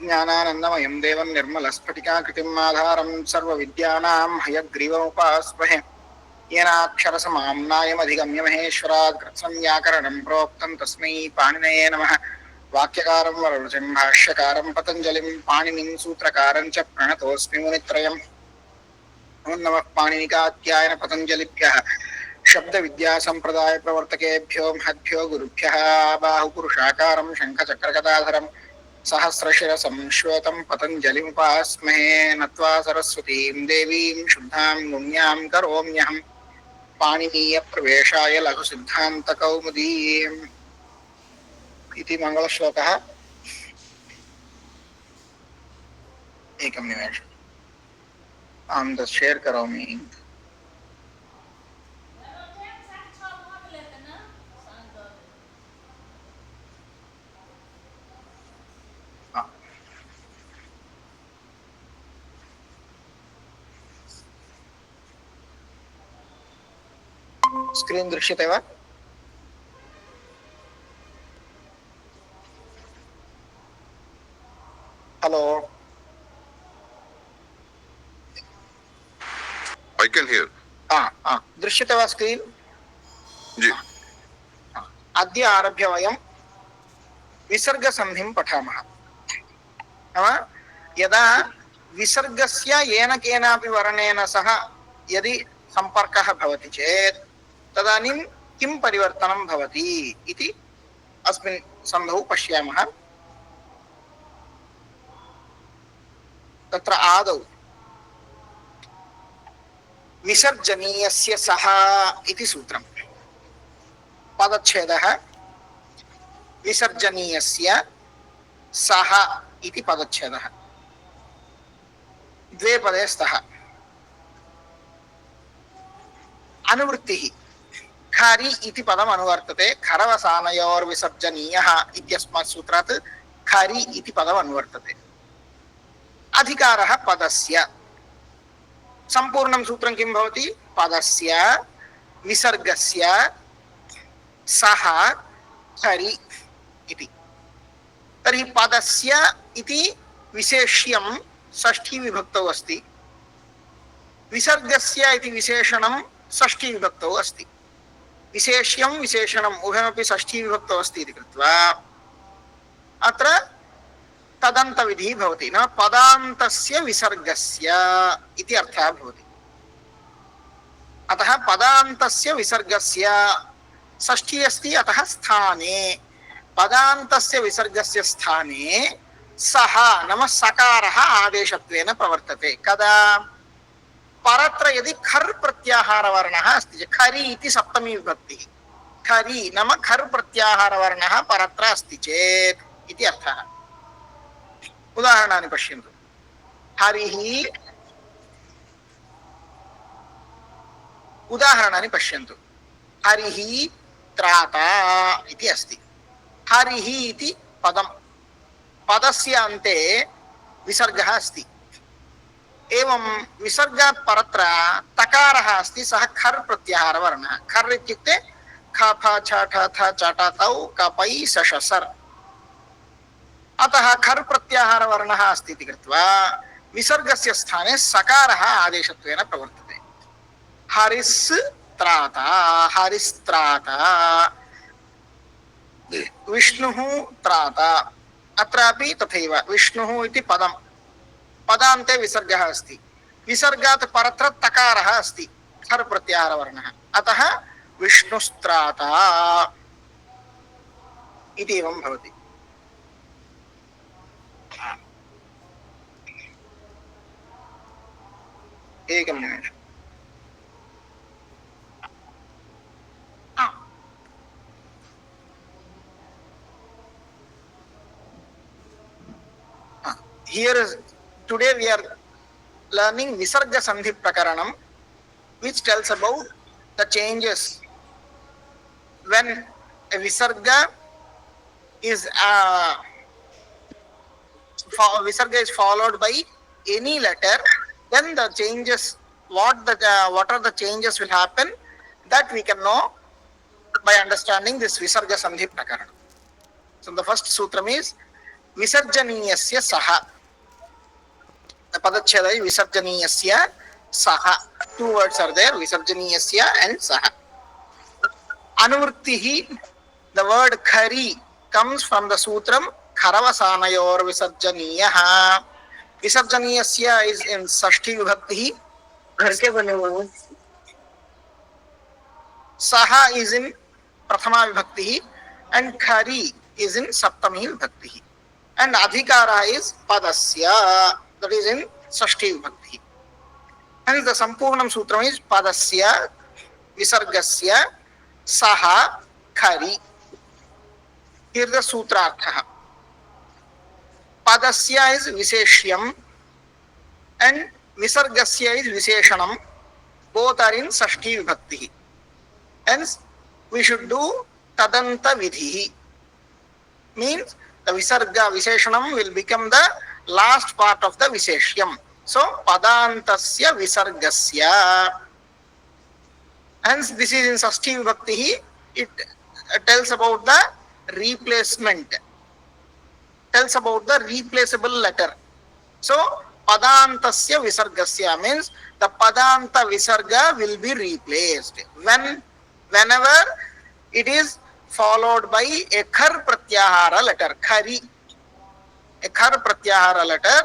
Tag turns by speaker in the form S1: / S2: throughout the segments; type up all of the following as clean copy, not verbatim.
S1: ज्ञानानन्दमयं देवं निर्मलस्फटिकाकृतिम् आधारं सर्वविद्यानां हयग्रीवमुपास्महे येनाक्षरसमाम्नायमधिगम्य महेश्वरात् कृत्स्नव्याकरणं प्रोक्तं तस्मै पाणिनये नमः। वाक्यकारं वररुचिं भाष्यकारं पतञ्जलिं पाणिनिं सूत्रकारं च प्रणतोऽस्मि मुनित्रयम्। नमो नमः पाणिनिकात्यायन पतञ्जलिभ्यः शब्दविद्या संप्रदाय प्रवर्तकेभ्यो महद्भ्यो गुरुभ्यः। बाहुपुरुषाकारं शङ्खचक्रगदाधरं सहस्रशिरसं श्वेतं पतञ्जलिमुपास्महे। नत्वा सरस्वतीं देवीं शुद्धां गुण्यां करोम्यहं पाणिनीयप्रवेशाय लघुसिद्धान्तकौमुदीम् इति मङ्गलश्लोकः। एकं निमेषम् अहं तत् शेर् करोमि। स्क्रीन् दृश्यते वा? Hello,
S2: I can hear.
S1: दृश्यते वा स्क्रीन्?
S2: जी।
S1: अद्य आरभ्य वयं विसर्गसन्धिं पठामः। नाम यदा विसर्गस्य येन केनापि वर्णेन सह यदि सम्पर्कः भवति चेत् तदानीं किं परिवर्तनं भवति इति अस्मिन् सन्धौ पश्यामः। तत्र आदौ विसर्जनीयस्य सः इति सूत्रम्। पदच्छेदः विसर्जनीयस्य सः इति पदच्छेदः। द्वे पदे स्तः। अनुवृत्तिः खरि इति पदम् अनुवर्तते। खरवसानयोर्विसर्जनीयः इत्यस्मात् सूत्रात् खरि इति पदम् अनुवर्तते। अधिकारः पदस्य। सम्पूर्णं सूत्रं किं भवति? पदस्य विसर्गस्य सः खरि इति। तर्हि पदस्य इति विशेष्यं षष्ठी विभक्तौ अस्ति, विसर्गस्य इति विशेषणं षष्ठी विभक्तौ अस्ति। विशेष्यं विशेषणम् उभयमपि षष्ठी विभक्तौ अस्ति इति कृत्वा अत्र तदन्तविधिः भवति। न पदान्तस्य विसर्गस्य इति अर्थः भवति। अतः पदान्तस्य विसर्गस्य षष्ठी अस्ति, अतः स्थाने पदान्तस्य विसर्गस्य स्थाने सः नाम सकारः आदेशत्वेन प्रवर्तते। कदा? परत्र यदि खर् प्रत्याहारवर्णः अस्ति चेत्, खरि इति सप्तमी विभक्तिः, खरि नाम खर् प्रत्याहारवर्णः परत्र अस्ति चेत् इति अर्थः। उदाहरणानि पश्यन्तु। हरिः, उदाहरणानि पश्यन्तु। हरिः त्राता इति अस्ति। हरिः इति पदं, पदस्य अन्ते विसर्गः अस्ति। एवं विसर्गात् परत्र तकारः अस्ति, सः खर् प्रत्याहारवर्णः। खर् इत्युक्ते ख फ छ ठ थ च ट तौ कपै सश सर्। अतः खर् प्रत्याहारवर्णः अस्ति इति कृत्वा विसर्गस्य स्थाने सकारः आदेशत्वेन प्रवर्तते। हरिस् त्राता, हरिस्त्राता, विष्णुः त्राता। अत्रापि तथैव विष्णुः इति पदं, पदान्ते विसर्गः अस्ति। विसर्गात् परत्र तकारः अस्ति, खर् प्रत्याहारवर्णः। अतः विष्णुस्त्राता इति एवं भवति। एकं निमेषम्। Here is, today we are learning Visarga Sandhi Prakaranam, which tells about the changes when a Visarga is followed by any letter. Then the changes, what are the changes will happen, that we can know by understanding this Visarga Sandhi Prakaranam. So the first sutram is विसर्जनीयस्य सः पदच्छेद विसर्जनीयस्य सः two words are there विसर्जनीयस्य and सः अनुवृत्तिः the word खरी comes from the sutram खरवसानयोर विसर्जनीयः विसर्जनीयस्य is in षष्ठी विभक्ति घर के बने हुए सः is in प्रथमा विभक्ति and खरी is in सप्तमी विभक्ति and अधिकारः is पदस्य that is in षष्ठी विभक्ति and the संपूर्णं सूत्रम is पदस्य विसर्गस्य सः खरी. Here the सूत्रार्थः पदस्य is विशेष्यम and विसर्गस्य is विशेषणम both are in षष्ठी विभक्ति hence we should do tadanta vidhi means the visarga visheshanam will become the last part of the visheshyam so padantasya visargasya hence this is in षष्ठी vibhakti it tells about the replacement tells about the replaceable letter so padantasya visargasya means the padanta visarga will be replaced whenever it is followed by a khar pratyahara letter khari a khar pratyahara letter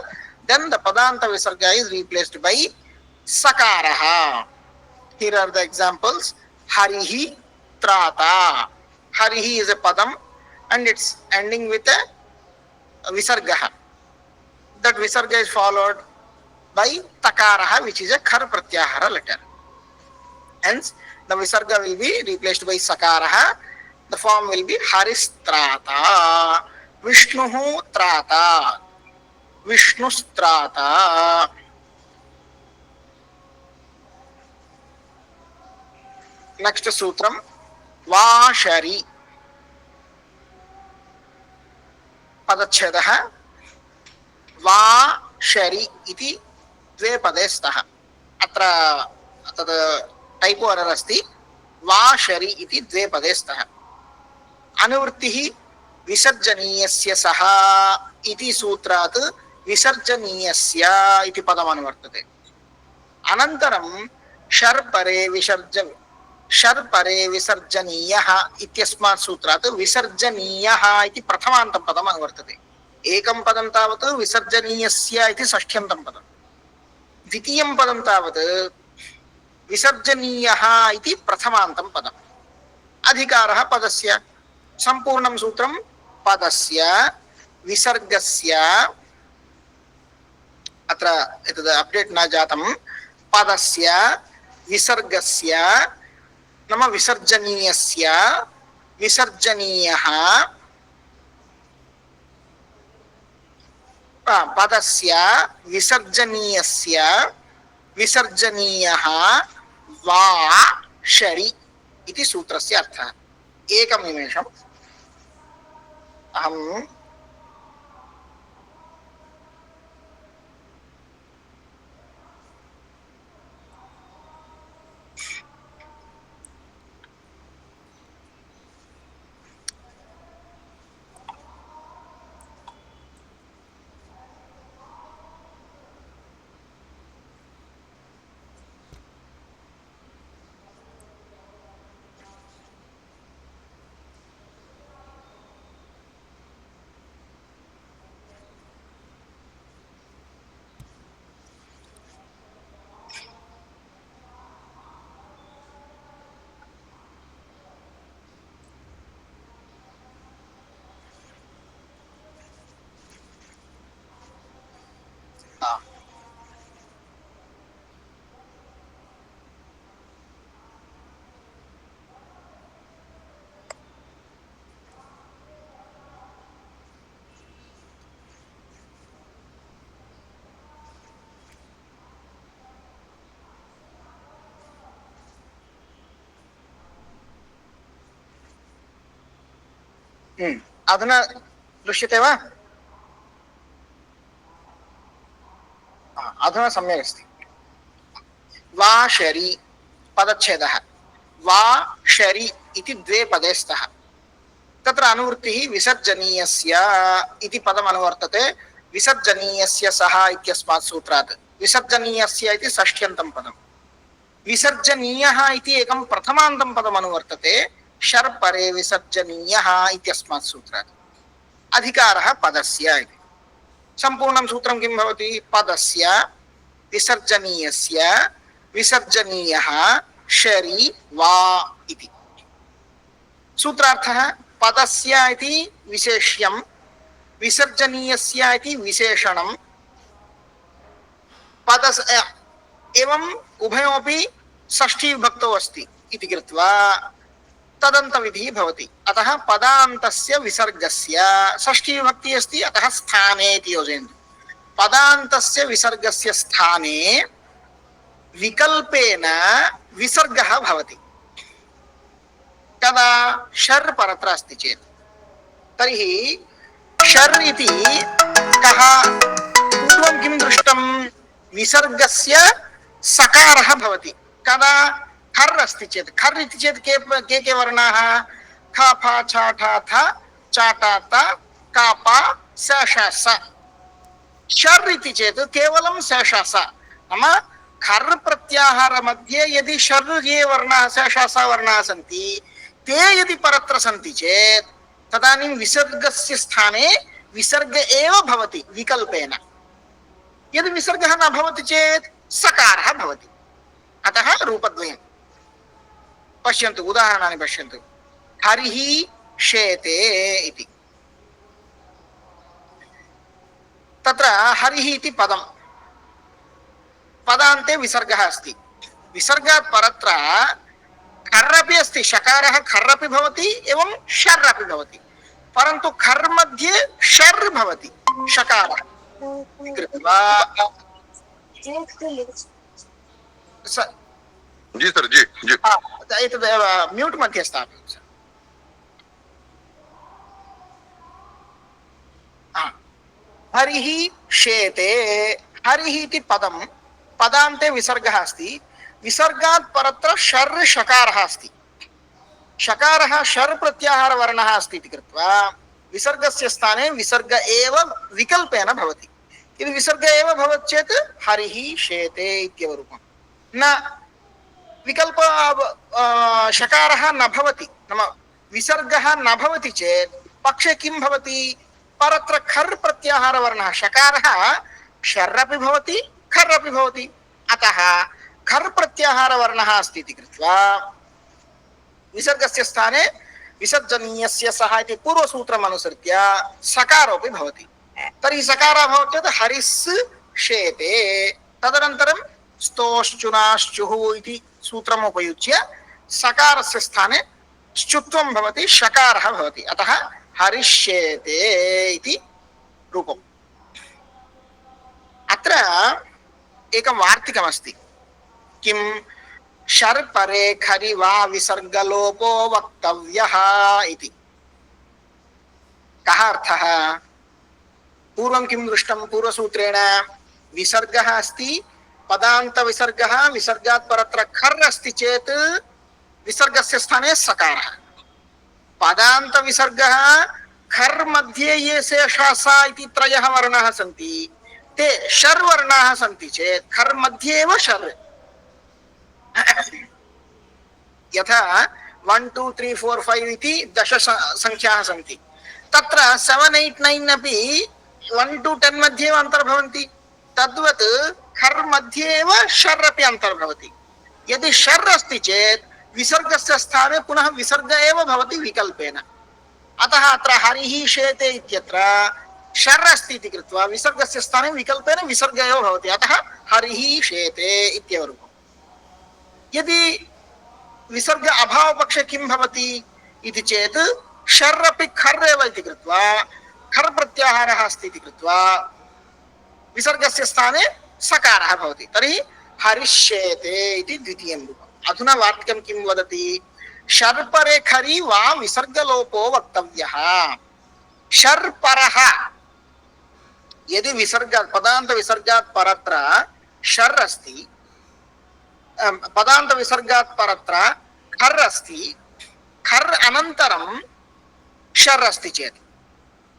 S1: then the padanta visarga is replaced by sakaraha. Here are the examples. Harihi trata. Harihi is a padam and it's ending with a visarga. That visarga is followed by takaraha which is a khar pratyahara letter. Hence the visarga will be replaced by sakaraha. The form will be haristrata, Vishnuhu trata, Vishnustrata. Next sutram, Vashari. Padachhedah, Vashari iti dve pade stah. Atra typo error asti. Vashari iti dve pade stah. अनुवृत्तिः विसर्जनीयस्य सः इति सूत्रात् विसर्जनीयस्य इति पदम् अनुवर्तते. अनन्तरं शर्परे विसर्जनीयः इत्यस्मात् सूत्रात् विसर्जनीयः इति प्रथमान्तं पदम् अनुवर्तते. एकं पदं तावत् विसर्जनीयस्य इति षष्ठ्यन्तं पदं. द्वितीयं पदं तावत् विसर्जनीयः इति प्रथमान्तं पदम्. अधिकारः पदस्य संपूर्णं सूत्रं पदस्य विसर्गस्य अत्र एतद् अपडेट न जातं पदस्य विसर्गस्य नाम विसर्जनीयस्य विसर्जनीयः पदस्य विसर्जनीयस्य विसर्जनीयः वा शरि इति सूत्रस्य अर्थः. एकं निमेषम् अहं अधुना दृश्यते वा? अधुना सम्यक् अस्ति. वा शरि पदच्छेदः वा शरि इति द्वे पदे स्तः. तत्र अनुवृत्तिः विसर्जनीयस्य इति पदम् अनुवर्तते विसर्जनीयस्य सः इत्यस्मात् सूत्रात् विसर्जनीयस्य इति षष्ठ्यन्तं पदम् विसर्जनीयः इति एकं प्रथमान्तं पदम् अनुवर्तते शर् परे विसर्जनीयः इत्यस्मात् सूत्रात् अधिकारः पदस्य इति सम्पूर्णं सूत्रं किं भवति पदस्य विसर्जनीयस्य विसर्जनीयः शरि वा इति सूत्रार्थः पदस्य इति विशेष्यं विसर्जनीयस्य इति विशेषणं पदस एवं उभयोपि षष्ठी विभक्तौ अस्ति इति कृत्वा तदन्तविधिः भवति अतः पदान्तस्य विसर्गस्य षष्ठी विभक्ति अस्ति अतः स्थाने इति योजयन्तु पदान्तस्य विसर्गस्य स्थाने विकल्पेन विसर्गः भवति कदा शर् परत्र अस्ति चेत् तर्हि शर् इति कः पूर्वं किं दृष्टं विसर्गस्य सकारः भवति कदा खर् अस्ति चेत् खर् इति चेत् के वर्णाः ख फ छ ठ थ च ट त क प स ष स शर् इति चेत् केवलं स ष स नाम खर् प्रत्याहार मध्ये यदि शर् ये वर्णाः स ष स वर्णाः सन्ति ते यदि परत्र सन्ति चेत् तदानीं विसर्गस्य स्थाने विसर्ग एव भवति विकल्पेन यदि विसर्गः न भवति चेत् सकारः भवति अतः रूपद्वयं पश्यन्तु उदाहरणानि पश्यन्तु हरिः शेते इति तत्र हरिः इति पदं पदान्ते विसर्गः अस्ति विसर्गात् परत्र खर् अपि अस्ति शकारः खर् अपि भवति एवं शर् अपि भवति परन्तु खर् मध्ये शर् भवति शकारः कृत्वा
S2: जी सर जी जी
S1: एतदेव म्यूट् मध्ये स्थापयतु सर हरिः शेते हरिः इति पदं पदान्ते विसर्गः अस्ति विसर्गात् परत्र शर् शकारः अस्ति शकारः शर् प्रत्याहार वर्णः अस्ति इति कृत्वा विसर्गस्य स्थाने विसर्ग एव विकल्पेन भवति यदि विसर्ग एव भवति चेत् हरिः शेते इत्येव रूपं न विकल्प शकारः न भवति नाम विसर्गः न भवति चेत् पक्षे किं भवति परत्र खर् प्रत्याहार वर्णः शकारः शर् अपि भवति खर् अपि भवति अतः खर् प्रत्याहार वर्णः अस्ति इति कृत्वा विसर्गस्य स्थाने विसर्जनीयस्य सः इति पूर्वसूत्रम् अनुसृत्य सकारोऽपि भवति तर्हि सकारः भवति चेत् हरिस् शेते तदनन्तरं स्तोश्चुनाश्चुः इति सूत्रम् उपयुज्य सकारस्य स्थाने श्चुत्वं भवति शकारः भवति अतः हरिष्येते इति रूपम् अत्र एकं वार्तिकमस्ति किं शर् परे खरि वा विसर्गलोपो वक्तव्यः इति कः अर्थः पूर्वं किं दृष्टं पूर्वसूत्रेण विसर्गः अस्ति पदान्त विसर्गः विसर्गात् परत्र खर् अस्ति चेत् विसर्गस्य स्थाने सकारः पदान्त विसर्गः खर् मध्ये ये शेषा सा इति त्रयः वर्णाः सन्ति ते शर् वर्णाः सन्ति चेत् खर् मध्ये एव शर् यथा 1 2 3 4 5 इति दश संख्याः सन्ति तत्र 7 8 9 अपि 1 to 10 मध्ये अन्तर्भवन्ति तद्वत् खर् मध्ये एव शर् अपि अन्तर्भवति यदि शर् अस्ति चेत् विसर्गस्य स्थाने पुनः विसर्ग एव भवति विकल्पेन अतः अत्र हरिः शेते इत्यत्र शर् अस्ति इति कृत्वा विसर्गस्य स्थाने विकल्पेन विसर्ग एव भवति अतः हरिः शेते इत्येव रूपम् यदि विसर्ग अभावपक्षे किं भवति इति चेत् शर् अपि खर् एव इति कृत्वा खर् प्रत्याहारः अस्ति इति कृत्वा विसर्गस्य स्थाने सकारः भवति तर्हि हरिष्येते इति द्वितीयं रूपम् अधुना वाक्यं किं वदति शर् परे खरि वा विसर्गलोपो वक्तव्यः शर् परः यदि विसर्ग पदान्त विसर्गात् परत्र शर् अस्ति पदान्त विसर्गात् परत्र खर् अस्ति खर् अनन्तरं शर् अस्ति चेत्,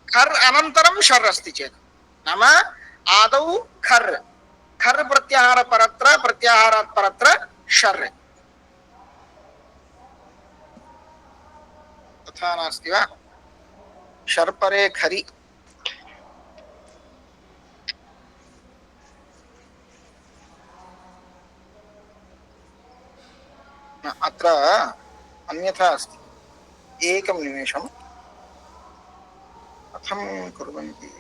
S1: खर् अनन्तरं शर् अस्ति चेत्, नाम आदौ खर्, खर् प्रत्याहार परत्र, प्रत्याहारात् परत्र शर्, तथा नास्ति वा? शर् परे खरि, अत्र अन्यथा अस्ति। एकं निमेषं, कथं कुर्वन्ति?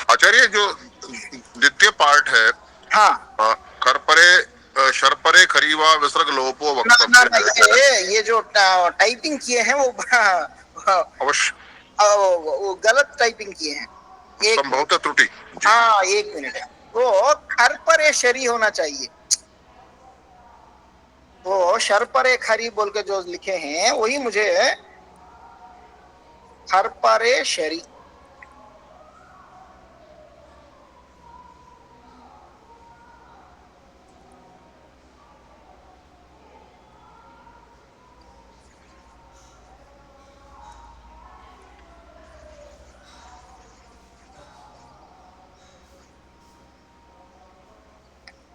S2: आचार्य, जो द्वितीय पार्ट है,
S1: हाँ,
S2: कर परे शर परे खरीवा विसर्ग लोपो वक्तव्य है।
S1: ये जो टाइपिंग किए हैं वो
S2: अवश्य
S1: वो गलत टाइपिंग किए हैं।
S2: संभवतः त्रुटि।
S1: हाँ, एक मिनट है, वो खर परे शरी होना चाहिए। वो शर परे खरी बोल के जो लिखे हैं वही मुझे खर परे शरी।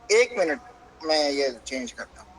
S1: एक मिनट, मैं ये चेंज करता हूँ।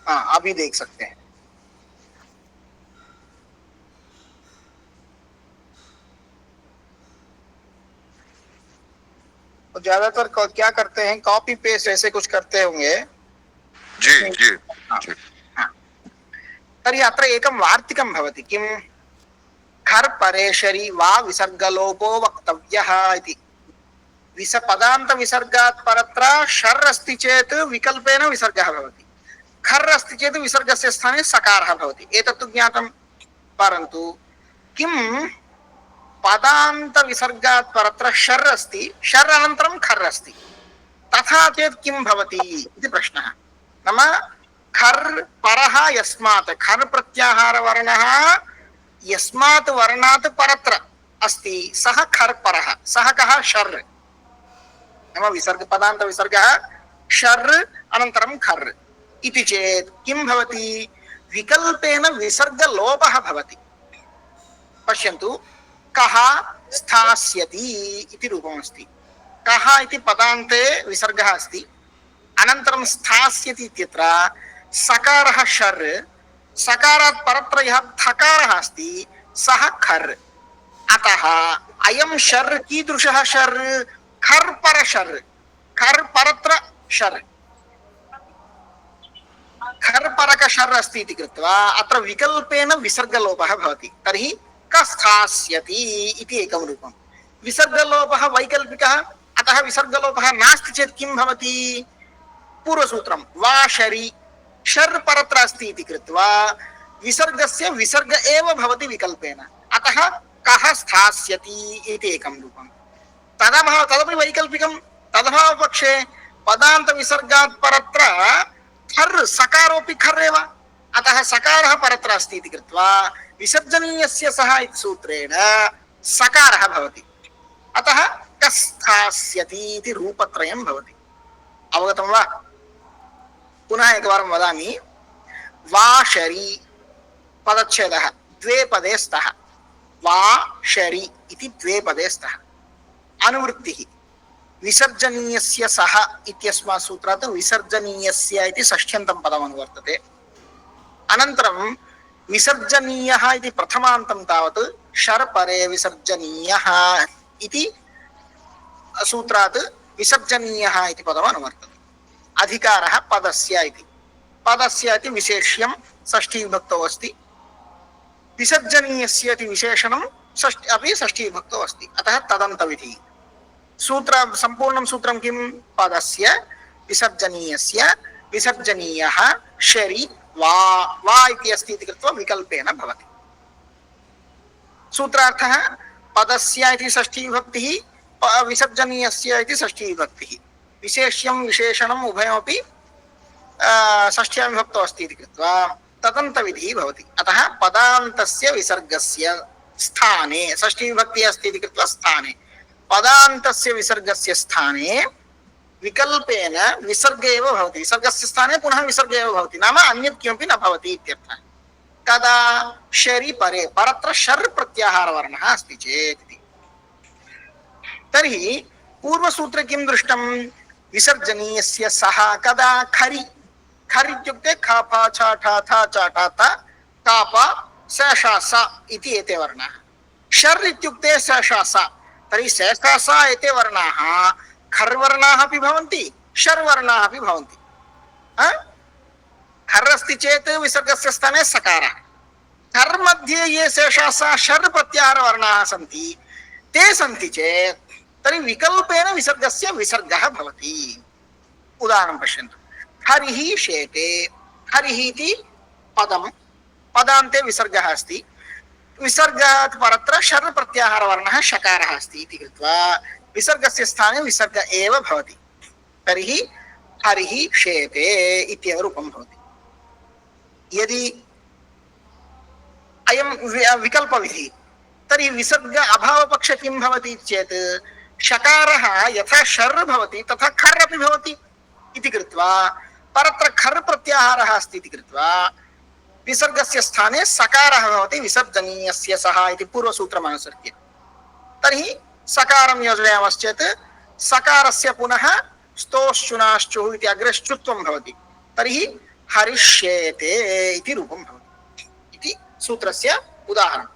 S1: हाँ, अभी देख सकते हैं। तो ज्यादातर क्या करते हैं, कॉपी पेस्ट ऐसे कुछ करते होंगे।
S2: जी जी जी।
S1: तर्हि अत्र एकं वार्तिकं भवति, किं? खर् परेशरी वा विसर्गलोपो वक्तव्यः इति। पदान्त विसर्गात् परत्र शर् अस्ति चेत् विकल्पेन विसर्गः भवति, खर् अस्ति चेत् विसर्गस्य स्थाने सकारः भवति। एतत्तु ज्ञातं, परन्तु किं पदान्त विसर्गात् परत्र शर् अस्ति, शर् अनन्तरं खर् अस्ति, तथा चेत् किं भवति इति प्रश्नः। नाम खर् परः यस्मात्, खर् प्रत्याहार वर्णः यस्मात् वर्णात् परत्र अस्ति, सः खर् परः, सः कः? शर्। नाम विसर्ग, पदान्त विसर्गः शर् अनन्तरं खर् इति चेत् किं भवति? विकल्पेन विसर्गलोपः भवति। पश्यन्तु, कः स्थास्यति इति रूपमस्ति। कः इति पदान्ते विसर्गः अस्ति, अनन्तरं स्थास्यति इत्यत्र सकारः शर्, सकारात् परत्र यः थकारः अस्ति सः खर्। अतः अयं शर् कीदृशः शर्? खर् पर शर्, खर् परत्र शर्, खर् परक शर् अस्ति इति कृत्वा अत्र विकल्पेन विसर्गलोपः भवति। तर्हि कस्थास्यति इति एकं रूपं। विसर्गलोपः वैकल्पिकः, अतः विसर्गलोपः नास्ति चेत् किं भवति? पूर्वसूत्रं वा शरि, शर् परत्र अस्ति इति कृत्वा विसर्गस्य विसर्ग एव भवति विकल्पेन, अतः कः स्थास्यति इति एकं रूपं। तदपि वैकल्पिकं। तदभावपक्षे पदान्त विसर्गात् परत्र खर्, सकारोऽपि खर् एव, अतः सकारः परत्र अस्ति इति कृत्वा विसर्जनीयस्य सः इति सूत्रेण सकारः भवति, अतः कस्थास्यति इति रूपत्रयं भवति। अवगतं वा? पुनः एकवारं वदामि। वा शरि पदच्छेदः द्वे पदे स्तः, वा शरि इति द्वे पदे स्तः। अनुवृत्तिः विसर्जनीयस्य सः इत्यस्मात् सूत्रात् विसर्जनीयस्य इति षष्ठ्यन्तं पदम् अनुवर्तते। अनन्तरं विसर्जनीयः इति प्रथमान्तं तावत् शर्परे विसर्जनीयः इति सूत्रात् विसर्जनीयः इति पदम् अनुवर्तते। अधिकारः पदस्य इति, पदस्य इति विशेष्यं षष्ठी विभक्तौ अस्ति, विसर्जनीयस्य इति विशेषणं अपि षष्ठी विभक्तौ अस्ति। अतः तदन्तविधिः। सूत्र संपूर्णं सूत्रं किं? पदस्य विसर्जनीयस्य विसर्जनीयः शरि वा वा इति अस्ति इति कृत्वा विकल्पेन भवति। सूत्रार्थः पदस्य इति षष्ठी विभक्तिः, विसर्जनीयस्य इति षष्ठी विभक्तिः, विशेष्यं विशेषणम् उभयमपि षष्ठ्यां विभक्तौ अस्ति इति कृत्वा तदन्तविधिः भवति। अतः पदान्तस्य विसर्गस्य स्थाने, षष्ठी विभक्तिः अस्ति इति कृत्वा स्थाने, पदान्तस्य विसर्गस्य स्थाने विकल्पेन विसर्ग एव भवति। विसर्गस्य स्थाने पुनः विसर्ग एव भवति, नाम अन्यत् किमपि न भवति इत्यर्थः। कदा? शरि परे, परत्र शर् प्रत्याहारवर्णः अस्ति चेत्। तर्हि पूर्वसूत्रे किं दृष्टं? विसर्जनीयस्य सः कदा? खरि। खर् इत्युक्ते ख फ छ ठ थ च ट त क प स ष स इति एते वर्णाः। शर् इत्युक्ते स ष स। तर्हि स ष स एते वर्णाः खर् वर्णाः अपि भवन्ति, शर् वर्णाः अपि भवन्ति। खर् अस्ति चेत् विसर्गस्य स्थाने सकारः। खर् मध्ये ये शेषाः शर् प्रत्याहार वर्णाः सन्ति, ते सन्ति चेत् तर्हि विकल्पेन विसर्गस्य विसर्गः भवति। उदाहरणं पश्यन्तु। हरिः शेते, हरिः इति पदं, पदान्ते विसर्गः अस्ति, विसर्गात् परत्र शर् प्रत्याहार वर्णः शकारः अस्ति इति कृत्वा विसर्गस्य स्थाने विसर्ग एव भवति। तर्हि हरिः शेते इत्येव रूपं भवति। यदि अयं विकल्पविधिः, तर्हि विसर्ग अभावपक्षे किं भवति चेत् शकारः यथा शर् भवति तथा खर् अपि भवति इति कृत्वा परत्र खर् प्रत्याहारः अस्ति इति कृत्वा विसर्गस्य स्थाने सकारः भवति विसर्जनीयस्य सः इति पूर्वसूत्रम् अनुसृत्य। तर्हि सकारं योजयामश्चेत् सकारस्य पुनः स्तोश्चुनाश्चुः इति अग्रे श्चुत्वं भवति। तर्हि हरिष्येते इति रूपं भवति इति सूत्रस्य उदाहरणं।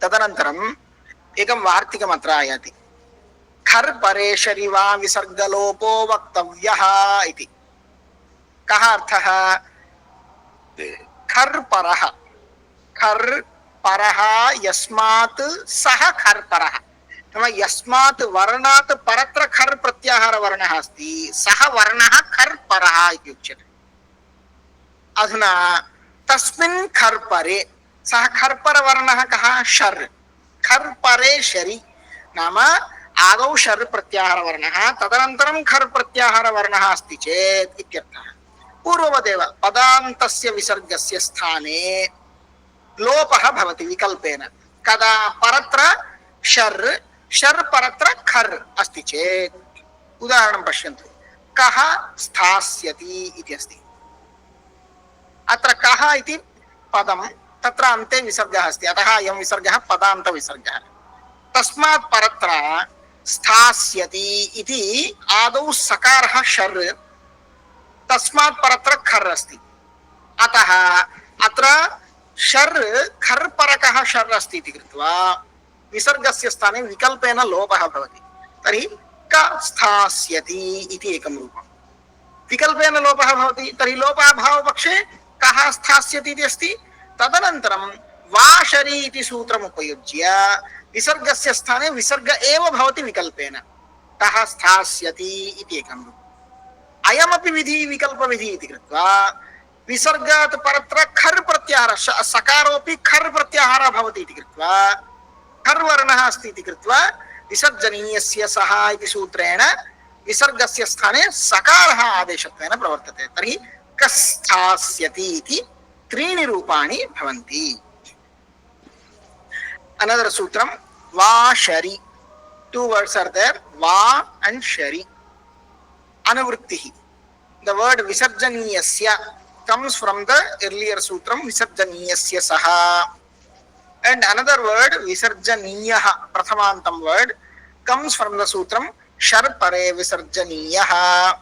S1: तदनन्तरम् एकं वार्तिकम् अत्र आयाति। खर् परे शरि वा विसर्गलोपो वक्तव्यः इति। कः अर्थः? खर् परः, खर् परः यस्मात् सः खर् परः, नाम यस्मात् वर्णात् परत्र खर् प्रत्याहार वर्णः अस्ति सः वर्णः खर् परः इति उच्यते। अधुना तस्मिन् खर् परे, सः खर् पर वर्णः कः? शर्। खर् परे शरि नाम आदौ शर् प्रत्याहार वर्णः तदनन्तरं खर् प्रत्याहार वर्णः अस्ति चेत् इत्यर्थः। पूर्ववदेव पदान्तस्य विसर्गस्य स्थाने लोपः भवति विकल्पेन। कदा? परत्र शर्, शर् परत्र खर् अस्ति चेत्। उदाहरणं पश्यन्तु। कः स्थास्यति इति अस्ति। अत्र कः इति पदं, तत्र अन्ते विसर्गः अस्ति, अतः अयं विसर्गः पदान्त विसर्गः। तस्मात् परत्र स्थास्यति इति आदौ सकारः शर्, तस्मात् परत्र खर् अस्ति, अतः अत्र शर् खर् परकः शर् अस्ति इति कृत्वा विसर्गस्य स्थाने विकल्पेन लोपः भवति। तर्हि क स्थास्यति इति एकं रूपं। विकल्पेन लोपः भवति, तर्हि लोपः भावपक्षे कः स्थास्यति इति अस्ति। तदनन्तरं वा शरि इति सूत्रम् उपयुज्य विसर्गस्य स्थाने विसर्ग एव भवति विकल्पेन। कः स्थास्यति इति एकं रूपम्। अयमपि विधि विकल्पविधि इति कृत्वा विसर्गात् परत्र खर् प्रत्याहार, सकारोपि खर् प्रत्याहारः भवति इति कृत्वा खर् वर्णः अस्ति इति कृत्वा विसर्जनीयस्य सः इति सूत्रेण विसर्गस्य स्थाने सकारः आदेशत्वेन प्रवर्तते। तर्हि कस्थास्यति इति त्रीणि रूपाणि भवन्ति। अनदर सूत्रं वा शरि, two words are there, va and shari. Anuvrittihi, the word visarjaniyasya comes from the earlier sutram visarjaniyasya saha, and another word visarjaniyaha, prathamantam word, comes from the sutram shar pare visarjaniyah,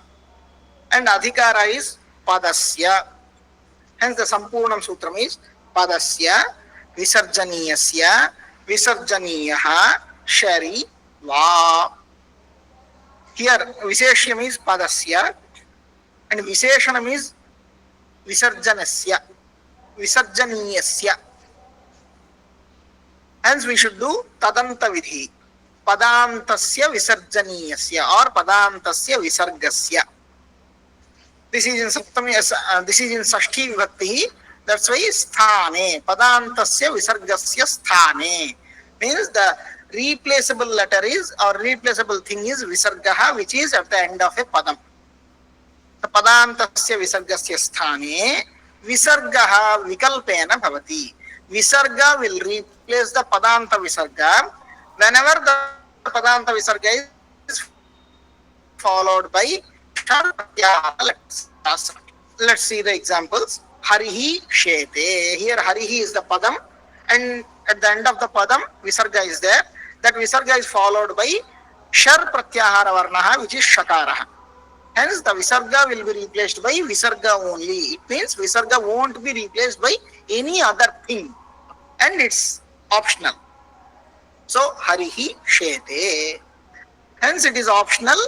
S1: and adhikara is padasya. Hence the sampurnam sutram is padasya visarjaniyasya visarjaniyah shari va. Here Visheshyam is padasya and Visheshanam is visarjanasya, visarjaniyasya. Hence we should do tadanta vidhi. Padantasya visarjaniyasya or padantasya visargasya. This is in Saptami, this is in Sashti Vibhakti. That's why sthane. Padantasya visargasya sthane. Means the replaceable letter is or replaceable thing is visargaha, which is at the end of a padam. The padantasya visargasya sthane visargaha vikalpena bhavati. Visarga will replace the padanta visarga whenever the padanta visarga is followed by shar pratyahara. Let's see the examples. Harihi shete. Here harihi is the padam and at the end of the padam visarga is there. That visarga is followed by shar pratyahara varnaha, which is shakaraha. Hence the visarga will be replaced by visarga only. It means visarga won't be replaced by any other thing and it's optional. So harihi shete. Hence it is optional.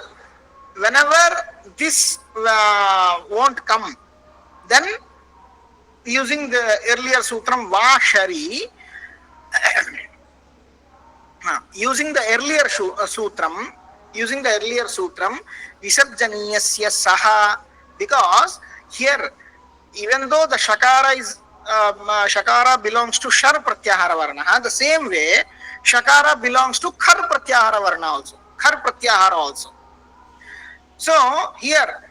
S1: Whenever this won't come, then using the earlier sutram va shari, using the earlier sutram, visarjaniyasya saha, because here even though the shakara is shakara belongs to shar pratyahara varna, the same way shakara belongs to khar pratyahara varna also, khar pratyahara also. So here,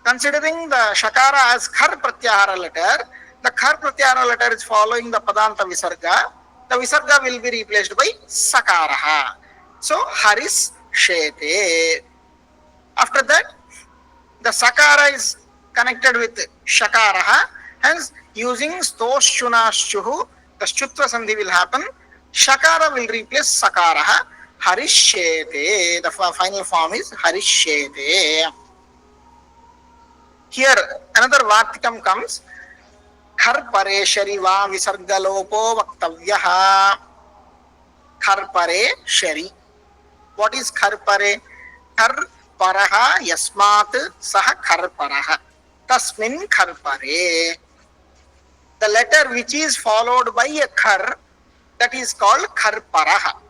S1: considering the shakara as khar pratyahara letter, the khar pratyahara letter is following the padanta visarga. The visarga will be replaced by sakaraha. So haris shete. After that, the sakara is connected with shakaraha. Hence, using stoshunaschuhu, the shutva sandhi will happen. Shakara will replace sakaraha. Harishyete. The final form is harishyete. Here another vartikam comes. Khar pare shari va visargalopo vaktavyaha. Khar pare shari. What is khar pare? Khar paraha yasmat saha khar paraha. Tasmin khar pare. The letter which is followed by a khar, that is called khar paraha.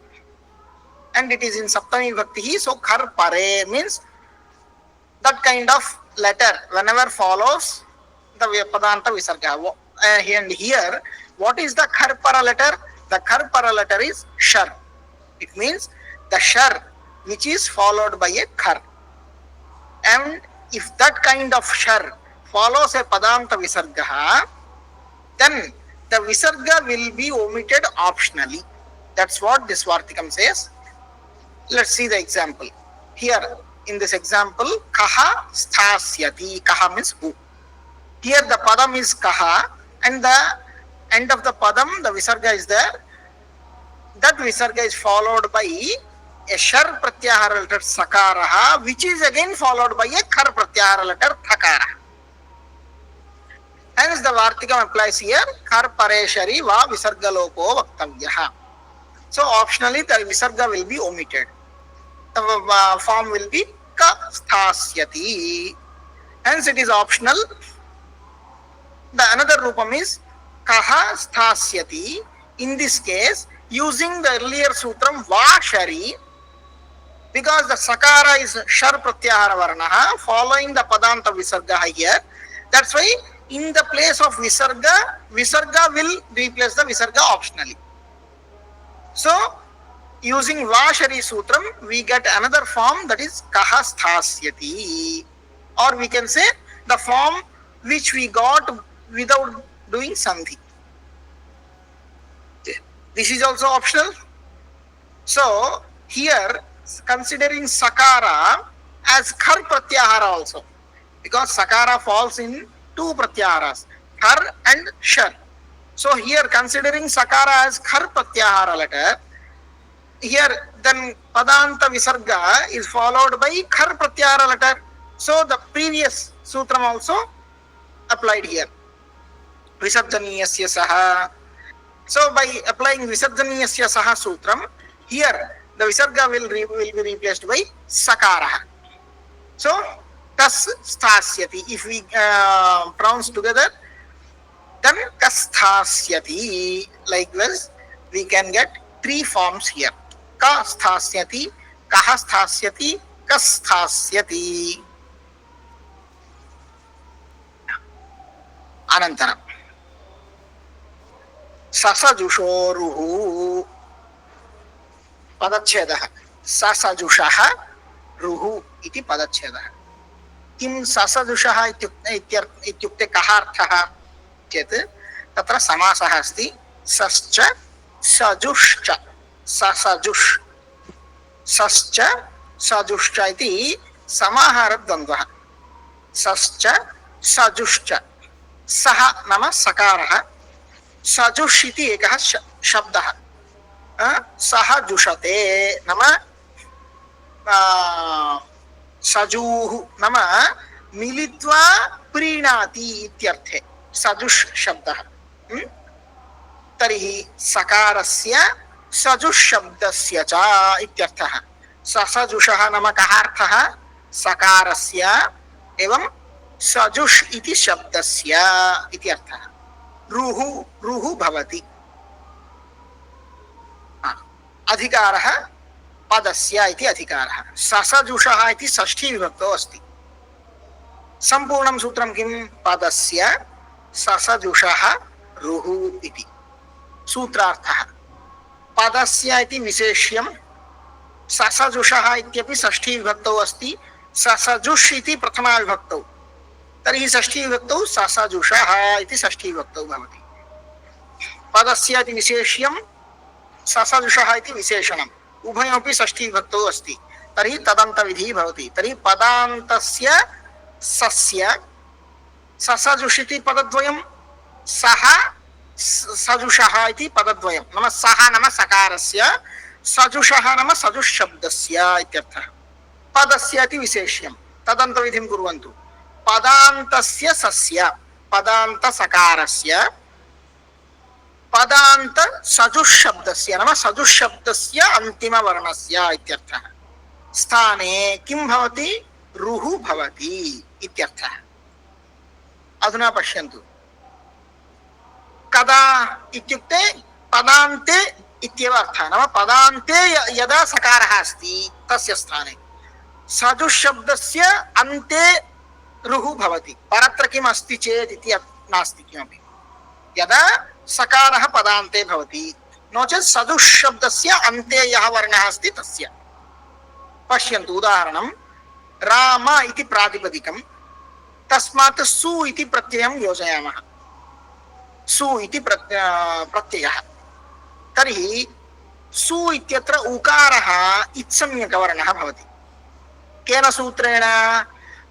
S1: And it is in Saptami Vibhakti. So khar pare means that kind of letter whenever follows the padanta visarga. And here, what is the khar para letter? The khar para letter is shar. It means the shar which is followed by a khar. And if that kind of shar follows a padanta visarga, then the visarga will be omitted optionally. That's what this vartikam says. Let's see the example. Here in this example, kaha sthasyati. Kaha means who. Here the padam is kaha and the end of the padam, the visarga is there. That visarga is followed by a shar pratyahara letter sakaraha, which is again followed by a khar pratyahara letter thakara. Hence the vartikam applies here. Khar pare shari va visargalopo vaktavyaha. So optionally the visarga will be omitted. The form will be ka sthasyati. Hence it is optional. The another rupam is kaha sthasyati. In this case, using the earlier sutram va shari, because the sakara is shar pratyahara varnaha following the padanta visarga here. That's why in the place of visarga, visarga will replace the visarga optionally. So using Vashari Sutram, we get another form, that is kaha sthasyati. Or we can say the form which we got without doing sandhi. This is also optional. So here, considering sakara as khar pratyahara also, because sakara falls in two pratyaharas, khar and shar. So here, considering sakara as khar pratyahara letter, here then padanta visarga is followed by khar pratyahara letter. So the previous sutram also applied here. Visarjaniyasya saha. So by applying visarjaniyasya saha sutram, here the visarga will be replaced by sakara. So tas sthasyati. If we pronounce together, then kasthasyati. Like this, we can get three forms here. Ka sthasyati, kaha sthasyati, kasthasyati. Anantaram. Sasajushoruhu. Padachedah. Sasajushaha ruhu iti padachedः. किं ससजुषः इत्युक्ते कः अर्थः चेत् तत्र समासः अस्ति सश्च सजुश्च ससजुष् सश्च सजुश्च इति समाहारद्वन्द्वः. सश्च सजुश्च सः नाम सकारः, सजुष् इति एकः शब्दः. सः जुषते नाम सजूः नाम मिलित्वा प्रीणाति इत्यर्थे सजुष् शब्दः. तर्हि सकारस्य सजुष् शब्दस्य च इत्यर्थः. ससजुषः नाम कः अर्थः? सकारस्य एवं सजुष् इति शब्दस्य इति अर्थः. रुः रुः भवति. अधिकारः पदस्य इति अधिकारः. ससजुषः इति षष्ठी विभक्तौ अस्ति. सम्पूर्णं सूत्रं किं? पदस्य ससजुषः रुः इति सूत्रार्थः. पदस्य इति विशेष्यं, ससजुषः इत्यपि षष्ठी विभक्तौ अस्ति, ससजुष् इति प्रथमा विभक्तौ. तर्हि षष्ठी विभक्तौ ससजुषः इति षष्ठी विभक्तौ भवति. पदस्य इति विशेष्यं, ससजुषः इति विशेषणम्. उभयमपि षष्ठी विभक्तौ अस्ति. तर्हि तदन्तविधिः भवति. तर्हि पदान्तस्य सस्य ससजुषि इति पदद्वयं, सः सजुषः इति पदद्वयं. नाम सः नाम सकारस्य, सजुषः नाम सजुष् शब्दस्य इत्यर्थः. पदस्य इति विशेष्यं. तदन्तविधिं कुर्वन्तु. पदान्तस्य सस्य, पदान्तसकारस्य, पदान्त सजुष् शब्दस्य नाम सजुष् शब्दस्य अन्तिमवर्णस्य इत्यर्थः. स्थाने किं भवति? रुः भवति इत्यर्थः. अधुना पश्यन्तु. कदा इत्युक्ते पदान्ते इत्येव अर्थः. नाम पदान्ते यदा सकारः अस्ति तस्य स्थाने सजुष् शब्दस्य अन्ते रुः भवति. परत्र किम् अस्ति चेत् इति नास्ति किमपि. यदा सकारः पदान्ते भवति, नो चेत् सजुष् शब्दस्य अन्ते यः वर्णः अस्ति तस्य. पश्यन्तु उदाहरणं. राम इति प्रातिपदिकं, तस्मात् सु इति प्रत्ययं योजयामः. सु इति प्रत्ययः. तर्हि सु इत्यत्र उकारः इत्संज्ञकवर्णः भवति. केन सूत्रेण?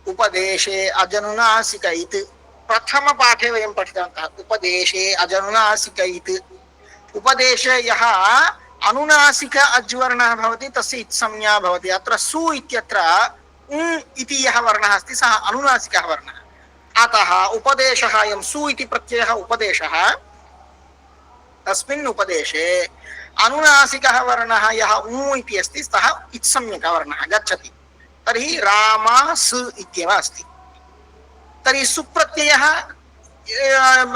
S1: उपदेशे अजनुनासिकैत्. प्रथमपाठे वयं पठितवन्तः. उपदेशे अजनुनासिकैत्. उपदेशे यः अनुनासिक अज्वर्णः भवति तस्य इत्संज्ञा भवति. अत्र सु इत्यत्र इति यः वर्णः अस्ति सः अनुनासिकः वर्णः. अतः उपदेशः, अयं सु इति प्रत्ययः उपदेशः, तस्मिन् उपदेशे अनुनासिकः वर्णः यः इति अस्ति सः इत्संज्ञकः वर्णः गच्छति. तर्हि रामास् इत्येव अस्ति. तर्हि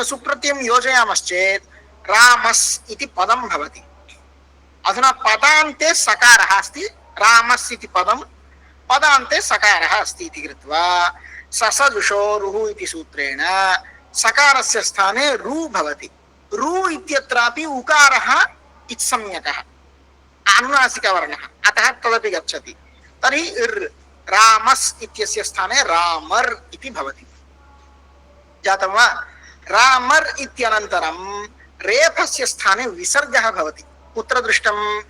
S1: सुप्रत्ययं योजयामश्चेत् रामस् इति पदं भवति. अधुना पदान्ते सकारः अस्ति, रामस् इति पदं, पदान्ते सकारः अस्ति इति कृत्वा ससजुषो रुः इति सूत्रेण सकारस्य स्थाने रु भवति. रु इत्यत्रापि उकारः इत्संज्ञकः अनुनासिकवर्णः, अतः तदपि गच्छति. तर्हि रामस् इत्यस्य स्थाने रामर् इति भवति. जातं वा? रामर् इत्यनन्तरं रेफस्य स्थाने विसर्गः भवति. कुत्र दृष्टं?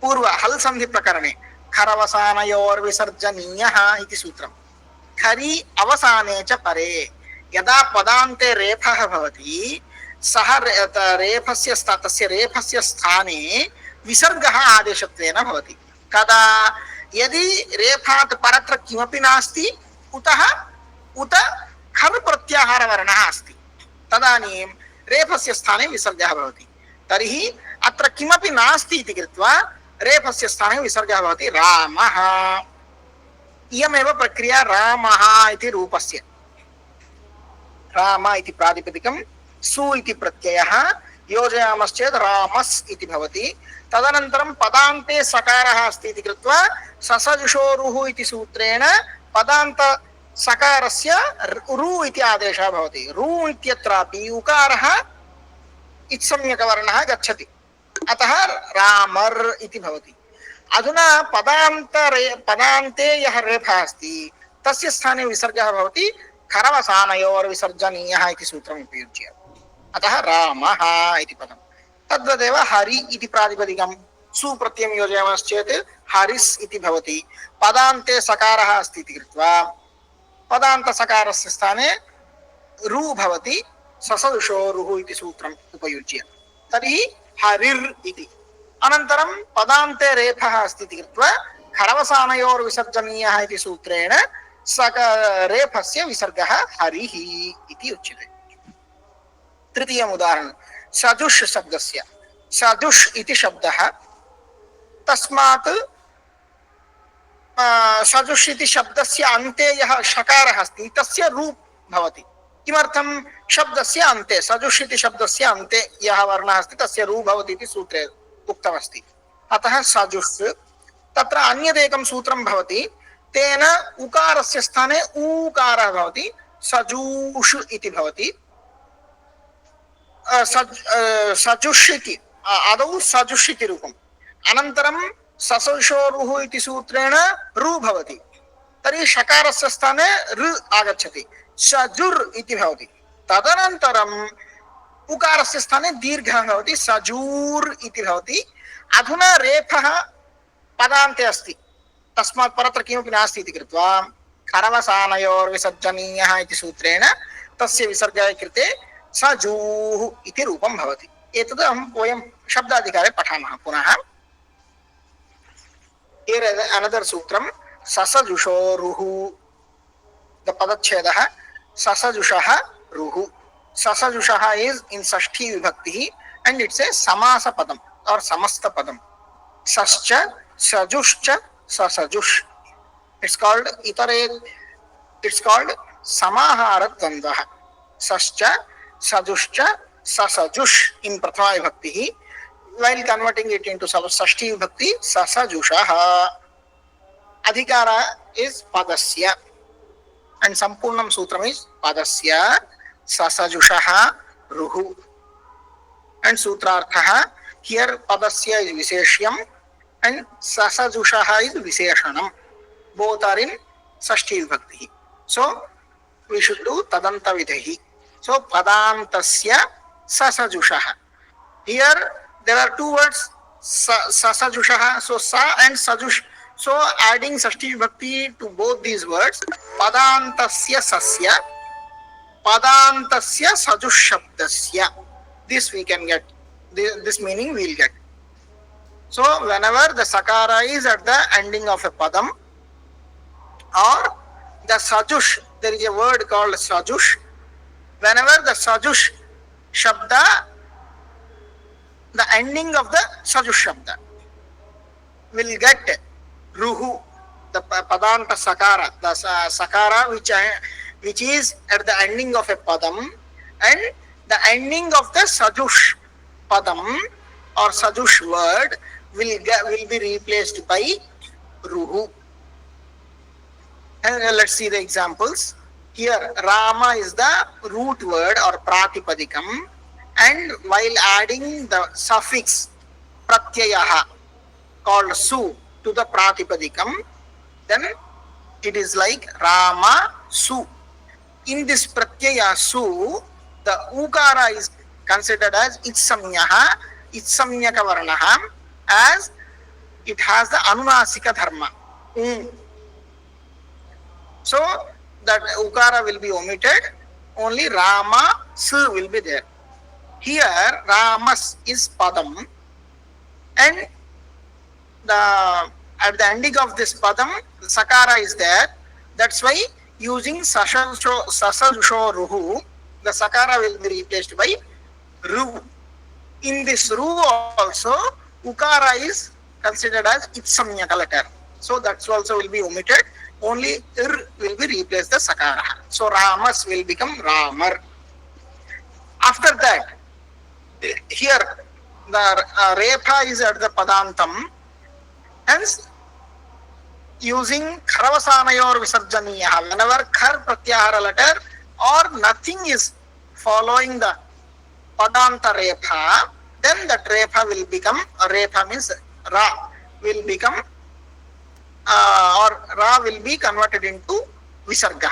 S1: पूर्व हल् सन्धि प्रकरणे खरवसानयोर्विसर्जनीयः इति सूत्रं. खरि अवसाने च परे. यदा पदान्ते रेफः भवति, सः रेफस्य तस्य रेफस्य स्थाने विसर्गः आदेशत्वेन भवति। कदा यदि रेफात् परत्र किमपि नास्ति उतः उत खर् प्रत्याहारवर्णः अस्ति तदानीं रेफस्य स्थाने विसर्गः भवति। तर्हि अत्र किमपि नास्ति इति कृत्वा रेफस्य स्थाने विसर्गः भवति रामः। इयमेव प्रक्रिया रामः इति रूपस्य। राम इति प्रातिपदिकं सु इति प्रत्ययः योजयामश्चेत् रामस् इति भवति। तदनन्तरं पदान्ते सकारः अस्ति इति कृत्वा ससजुषोरुः इति सूत्रेण पदान्त सकारस्य रु इति आदेशः भवति। रु इत्यत्रापि उकारः इत्संज्ञकवर्णः गच्छति, अतः रामर् इति भवति। अधुना पदान्ते यः रेफः अस्ति तस्य स्थाने विसर्गः भवति खरवसानयोर्विसर्जनीयः इति सूत्रम् उपयुज्य, अतः रामः इति पदम्। तद्वदेव हरि इति प्रातिपदिकं सु प्रत्ययं योजयामश्चेत् हरिस् इति भवति। पदान्ते सकारः अस्ति इति कृत्वा पदान्त सकारस्य स्थाने रु भवति ससदुषोरुः इति सूत्रम् उपयुज्य, तर्हि हरिर् इति। अनन्तरं पदान्ते रेफः अस्ति इति कृत्वा खरवसानयोर्विसर्जनीयः इति सूत्रेण रेफस्य विसर्गः हरिः इति उच्यते। तृतीयम् उदाहरणं सजुष् शब्दस्य। सजुष् इति शब्दः, तस्मात् सजुष् इति शब्दस्य अन्ते यः षकारः अस्ति तस्य रु भवति। किमर्थं? शब्दस्य अन्ते, सजुष् इति शब्दस्य अन्ते यः वर्णः अस्ति तस्य रु भवति इति सूत्रे उक्तमस्ति, अतः सजुष्। तत्र अन्यदेकं सूत्रं भवति, तेन उकारस्य स्थाने ऊकारः भवति, सजूषु इति भवति। सजुष् इति आदौ सजुष् इति रूपम्, अनन्तरं ससजुषोरुः इति सूत्रेण रु भवति, तर्हि षकारस्य स्थाने ऋ आगच्छति, सजुर् इति भवति। तदनन्तरम् उकारस्य स्थाने दीर्घः भवति, सजूर् इति भवति। अधुना रेफः पदान्ते अस्ति, तस्मात् परत्र किमपि नास्ति इति कृत्वा खरवसानयोर्विसर्जनीयः इति सूत्रेण तस्य विसर्गः कृते सजूः इति रूपं भवति। एतद् वयं शब्दाधिकारे पठामः पुनः। Here another sutram sasajushoruhu. The padachhedah sasajushaha ruhu. Sasajushaha is in Sashti Vibhakti and it's a samasa padam or samasta padam. Sascha, sajushcha, sasajush. It's called itare. It's called samahara dvandaha. Sascha, sajushcha, sasajush in Prathama Vibhakti. While converting it into Sashti Vibhakti, sasajushaha. Adhikara is padasya and Sampurnam Sutram is padasya sasajushaha ruhu. And Sutrarthaha, here padasya is Viseshyam and sasajushaha is Viseshanam. Both are in Sashti Vibhakti. So we should do Tadanta Videhi. So Padantasya sasajushaha. Here there are two words, sasajushaha, so sa and sajush. So adding Sashti Vibhakti to both these words, Padantasya sasya, Padantasya sajush shabdasya. This we can get, this meaning we will get. So whenever the sakara is at the ending of a padam or the sajush, there is a word called sajush. Whenever the sajush shabda, the ending of the sajush shabda will get ruhu, the padanta sakara, the sakara which is at the ending of a padam, and the ending of the sajush padam or sajush word will be replaced by ruhu. And let's see the examples. Here Rama is the root word or pratipadikam, and while adding the suffix pratyayaha called su to the pratipadikam, then it is like Rama su. In this pratyaya su, the ukara is considered as itsamnyaha, itsamnyaka varnaha, as it has the anunasika dharma. So that ukara will be omitted, only Rama su will be there. Here Ramas is padam and the at the ending of this padam sakara is there. That's why using sasasho ruhu, the sakara will be replaced by ru. In this ru also ukara is considered as itsamyaka letter, so that's also will be omitted. Only ir will be replaced the sakara. So ramas will become ramar. After that, here the repa is at the padantam, hence using kharavasanayor visarjaniya, whenever khar pratyahara letter or nothing is following the padanta repa, then that repa will become, repa means ra will become or ra will be converted into visarga.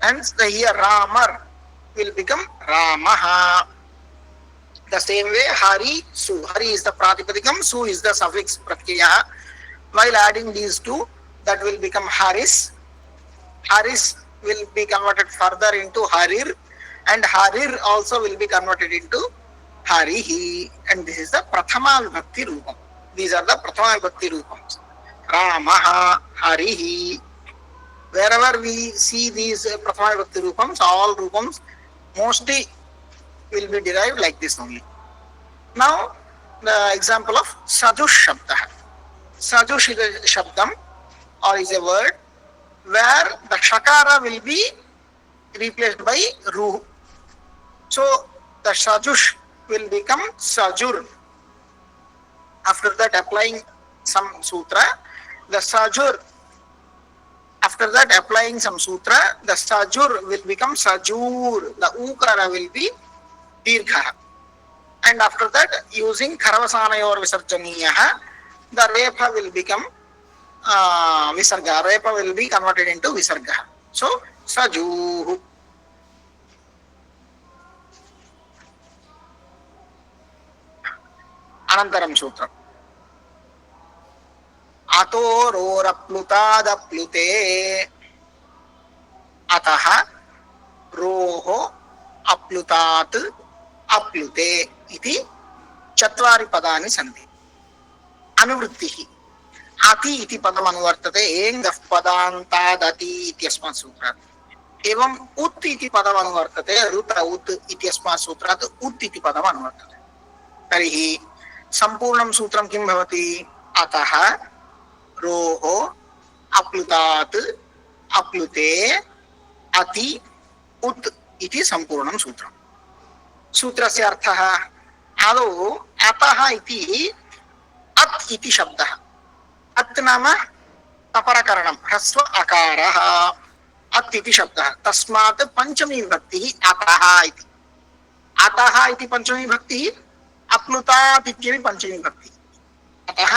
S1: Hence the here ramar will become ramaha. The same way hari, su. Hari is the pratipadikam, su is the suffix pratyaya. While adding these two, that will become haris. Haris will be converted further into harir, and harir also will be converted into harihi. And this is the prathama vibhakti rupam. These are the prathama vibhakti rupams. Ramaha, harihi. Wherever we see these prathama vibhakti rupams, all rupams mostly will be derived like this only. Now, the example of sajush shabda. Sajush is a shabdam or is a word where the shakara will be replaced by ru. So, the sajush will become sajur. After that, applying some sutra, the sajur, after that applying some sutra, the sajur will become sajur. The ukara will be dirgha. And after that, using kharavasanayor visarjaniya, the repa will become visarga. Repa will be converted into visarga. So, sajuhu. Anantaram sutra. Atororapplutadaplute ataha roho aplutat aplute iti चत्वारि पदानि सन्ति. अनुवृत्तिः अति इति पदम् अनुवर्तते एङ्गः पदान्तादति इत्यस्मात् सूत्रात्. एवम् उत् इति पदम् अनुवर्तते ऋत उत् इत्यस्मात् सूत्रात् उत् इति पदम् अनुवर्तते. तर्हि सम्पूर्णं सूत्रं किं भवति? अतः रोः अप्लुतात् अप्लुते अति उत् इति सम्पूर्णं सूत्रम्. सूत्रस्य अर्थः आदौ अतः इति अत् इति शब्दः. अत् नाम अपरकरणं ह्रस्व अकारः. अत् इति शब्दः. तस्मात् पंचमी विभक्तिः अतः इति. अतः इति पंचमी विभक्तिः, अप्लुतात् इत्यपि पंचमी विभक्तिः. अतः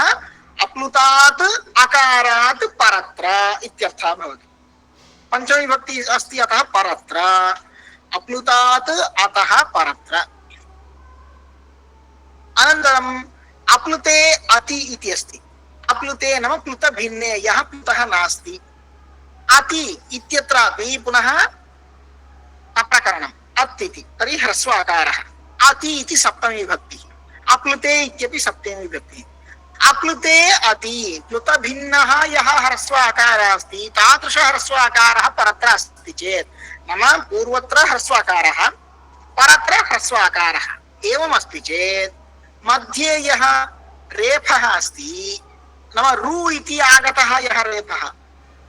S1: अप्लुतात् अकारात् परत्र इत्यर्थः भवति. पंचमी विभक्ति अस्ति अतः परत्र. अप्लुतात् अतः परत्र. अनन्तरम् अप्लुते अति इति अस्ति. अप्लुते नाम प्लुत भिन्ने, यः प्लुतः नास्ति. अति इत्यत्रापि पुनः अप्रकरणम् अत् इति, तर्हि ह्रस्व आकारः. अति इति सप्तमी विभक्तिः. अप्लुते इत्यपि सप्तमी विभक्तिः. अप्लुते अति प्लुत भिन्नः यः ह्रस्व आकारः अस्ति, तादृशः ह्रस्व आकारः परत्र अस्ति चेत्, नाम पूर्वत्र ह्रस्व आकारः परत्र ह्रस्व आकारः एवम् अस्ति चेत्, मध्ये यः रेफः अस्ति, नाम रु इति आगतः यः रेफः,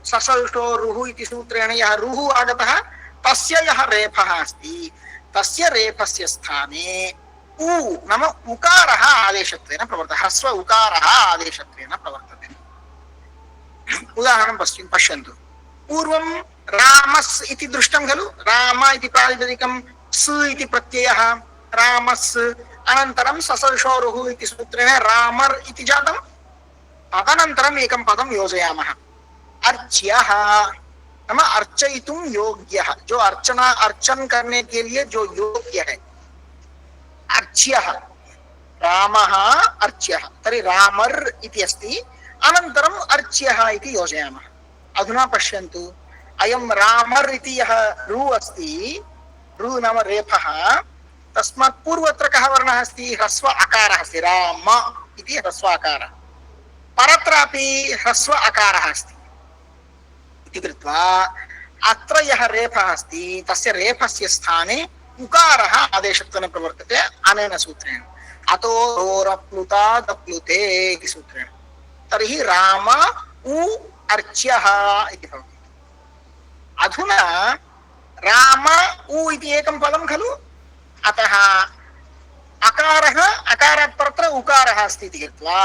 S1: ससल्टो रुः इति सूत्रेण यः रुः आगतः, तस्य यः रेफः अस्ति, तस्य रेफस्य स्थाने उ नाम उकारः आदेशत्वेन प्रवर्तते. ह्रस्व उकारः आदेशत्वेन प्रवर्तते. उदाहरणं पश्यन्तु. पूर्वं रामस् इति दृष्टं खलु. राम इति प्रातिपदिकं, स इति प्रत्ययः, रामस्. अनन्तरं ससर्षोरुः इति सूत्रेण रामर् इति जातं. तदनन्तरम् एकं पदं योजयामः. अर्च्यः नाम अर्चयितुं योग्यः, जो अर्चन करने के लिए जो योग्य है. अर्च्यः रामः अर्च्यः, तर्हि रामर् इति अस्ति. अनन्तरम् अर्च्यः इति योजयामः. अधुना पश्यन्तु, अयं रामर् इति यः रु अस्ति, रु नाम रेफः, तस्मात् पूर्वत्र कः वर्णः अस्ति? ह्रस्व अकारः अस्ति, राम इति ह्रस्व अकारः। परत्रापि ह्रस्व अकारः अस्ति इति कृत्वा अत्र यः रेफः अस्ति तस्य रेफस्य स्थाने उकारः आदेशत्वेन प्रवर्तते अनेन सूत्रेण। अतो रोरप्लुतादप्लुते इति सूत्रेण। तर्हि राम उ अर्च्यः इति भवति। अधुना राम उ इति एकं पदं खलु, अतः अकारः अकारात् परत्र उकारः अस्ति इति कृत्वा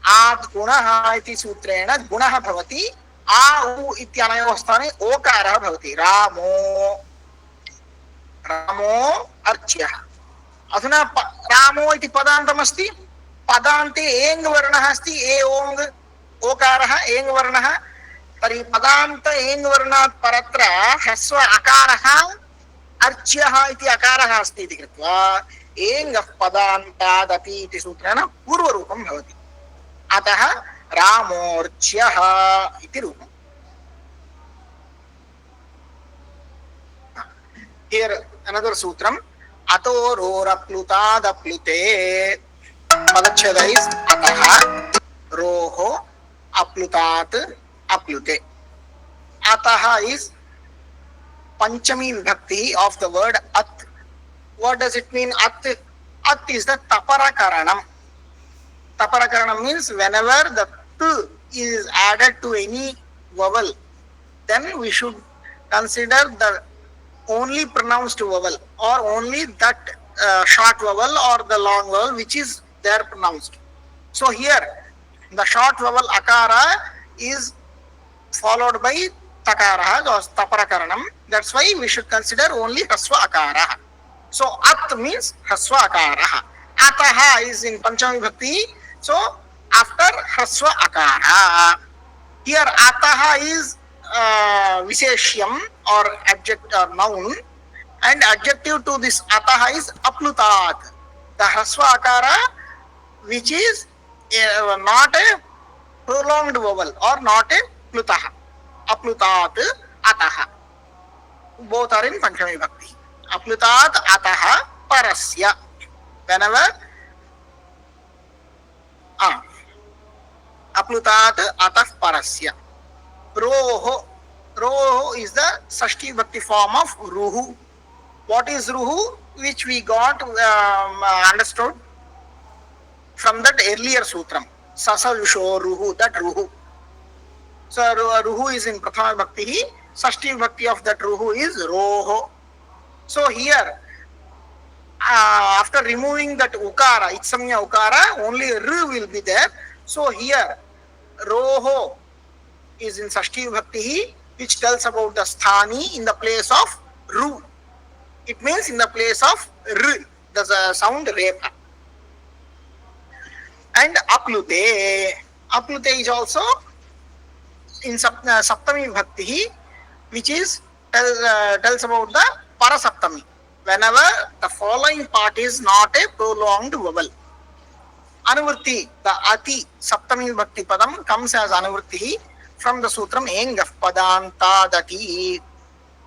S1: आद् गुणः इति सूत्रेण गुणः भवति आ उ इत्यनयोः स्थाने ओकारः भवति। रामो रामो अर्च्यः। अधुना रामो इति पदान्तमस्ति, पदान्ते एङ् वर्णः अस्ति, ए ओङ् ओकारः एङ् वर्णः। तर्हि पदान्त एङ् वर्णात् परत्र ह्रस्व अकारः अर्च्यः इति अकारः अस्ति इति कृत्वा एङ्गः पदान्तादपि इति सूत्रेण पूर्वरूपं भवति। अतः रामोर्च्यः इति रूपम्। Here another sutram. Ato roraplutaadapplute. Padacheda is ataha roho aplutat aplute. Ataha is Panchami vibhakti of the word at. What does it mean? At is the taparakaranam. Taparakaranam means whenever the t is added to any vowel, then we should consider the only pronounced vowel or only that short vowel or the long vowel which is there pronounced. So here the short vowel akara is followed by takara or taparakaranam. That's why we should consider only hasva akara. So at means hasva akara. Ataha is in Panchami Bhakti. So after hasva akara. Here ataha is Viseshyam or adjective or noun, and adjective to this ataha is aplutat, the hrasva akara which is not a prolonged vowel or not a plutaha. Aplutat ataha. Both are in Panchami Bhakti. Aplutat ataha parasya. Whenever aplutat atah parasya. Roho. Roho is the Sashti Bhakti form of Ruhu. What is Ruhu? Which we got understood from that earlier sutram. Sasavisho Ruhu, that Ruhu. So Ruhu is in Prathama Bhakti. Sashti Bhakti of that Ruhu is Roho. So here, after removing that Ukara, Itsamya Ukara, only R will be there. So here, Roho is in Sashti Bhakti, which tells about the sthani in the place of ru. It means in the place of r, the sound repa. And aplute. Aplute is also in Saptami Bhakti, which is tells about the Parasaptami. Whenever the following part is not a prolonged vowel. Anuvritti, the Ati Saptami Bhakti Padam comes as Anuvritti from the sutram Engaf Padanta Dati.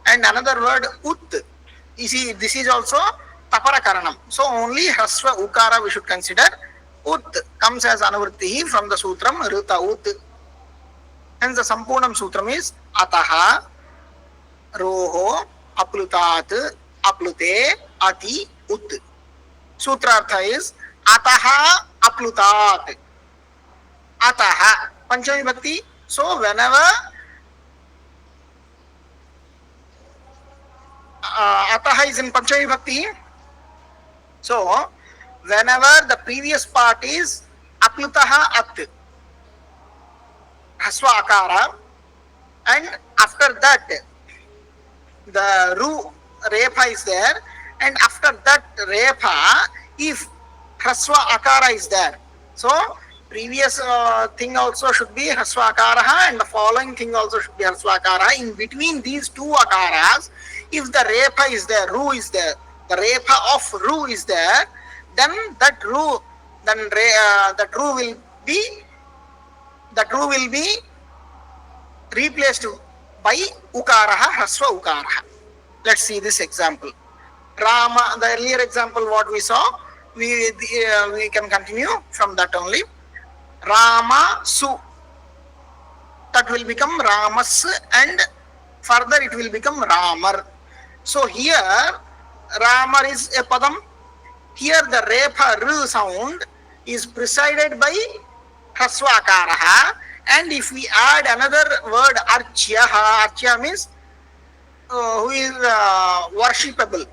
S1: And another word Ut. You see, this is also Taparakaranam. So only Hasva Ukara we should consider. Ut comes as Anuvritti from the sutram Rita Ut. Hence the Sampurnam sutram is Ataha Roho Aplutat Aplute Ati Ut. Sutrartha is Ataha Aplutat. Ataha Panchami Bhakti. So whenever Ataha is in Panchami Bhakti, so whenever the previous part is Aplutaha At, Hasva Akara, and after that the Ru Repa is there, and after that Repa, if Hasva Akara is there, so previous thing also should be Hasva Akara and the following thing also should be Hasva Akara. In between these two Akaras, if the Repa is there, Ru is there, the Repa of Ru is there, then that Ru will be replaced by Ukaraha, Hasva Ukaraha. Let's see this example. Rama, the earlier example what we saw, we can continue from that only. Rama Su, that will become Ramas, and further it will become Ramar. So here Ramar is a padam. Here the repa r sound is preceded by Haswakaraha, and if we add another word Archyaha, Archya means who is worshipable.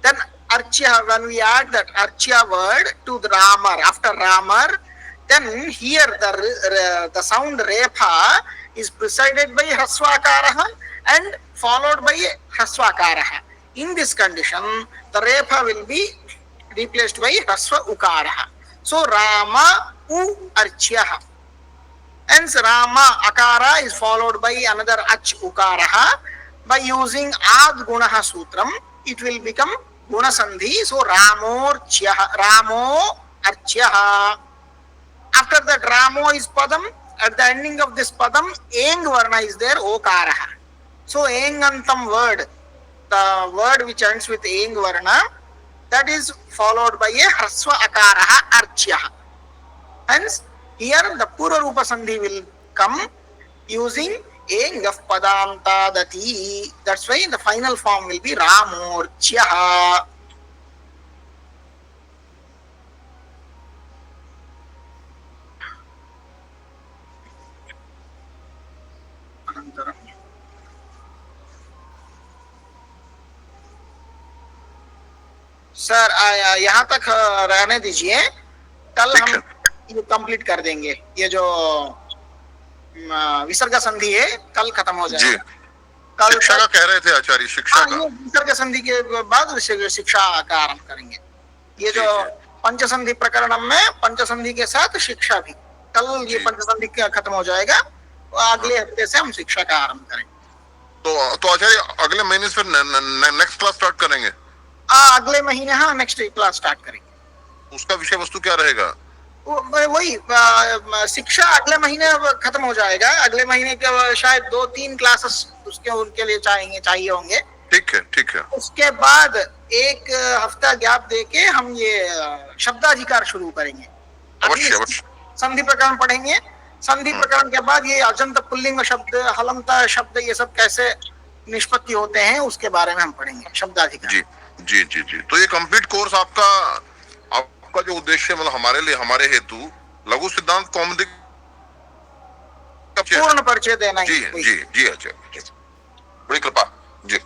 S1: Then Archya, when we add that Archya word to the Ramar, after Ramar, then here the sound Repa is preceded by Haswakaraha and followed by Haswakaraha. In this condition, the Repa will be replaced by Haswa Ukaraha. So Rama U Archyaha. Hence Rama Akara is followed by another Ach Ukaraha. By using Ad Gunaha Sutram, it will become Guna Sandhi. So Ramo Archyaha. After that Ramo is Padam. At the ending of this Padam, Eng Varna is there, Okaraha. So Engantam word, the word which ends with Eng Varna, that is followed by a Haswa Akaraha Archyaha. Hence, here the Pura Rupa Sandhi will come using Engaf Padanta Dati. That's why the final form will be Ramorchyaha. सर यहाँ तक रहने दीजिए, कल हम ये complete कर देंगे. ये जो विसर्ग संधि है कल खत्म हो जाएगा. कल
S2: शिक्षा का कह रहे थे आचार्य, शिक्षा का
S1: विसर्ग संधि के बाद शिक्षा का आरंभ करेंगे. ये जो पंचसंधि प्रकरण में पंचसंधि के साथ शिक्षा भी, कल ये पंचसंधि खत्म हो जाएगा, अगले हफ्ते से हम शिक्षा का आरंभ करेंगे.
S2: तो आचार्य अगले महीने से नेक्स्ट क्लास स्टार्ट करेंगे.
S1: अगले महीने हाँ नेक्स्ट क्लास स्टार्ट करेंगे.
S2: उसका विषय वस्तु क्या रहेगा?
S1: वही शिक्षा अगले महीने खत्म हो जाएगा. अगले महीने के शायद 2-3 क्लासेस उसके उनके लिए चाहिए होंगे.
S2: ठीक है.
S1: उसके बाद एक हफ्ता गैप देके हम ये शब्दाधिकार शुरू करेंगे.
S2: अवश्य.
S1: संधि प्रकरण पढ़ेंगे. संधि प्रकरण के बाद ये अजंत पुल्लिंग शब्द, हलंत शब्द, ये सब कैसे निष्पत्ति होते हैं उसके बारे में हम पढ़ेंगे. शब्दाधिकार.
S2: जी. तो ये कंप्लीट कोर्स आपका जो उद्देश्य, मतलब हमारे लिए, हमारे हेतु लघु सिद्धांत कौमुदी
S1: पूर्ण परिचय देना.
S2: जी अच्छा, बड़ी कृपा जी.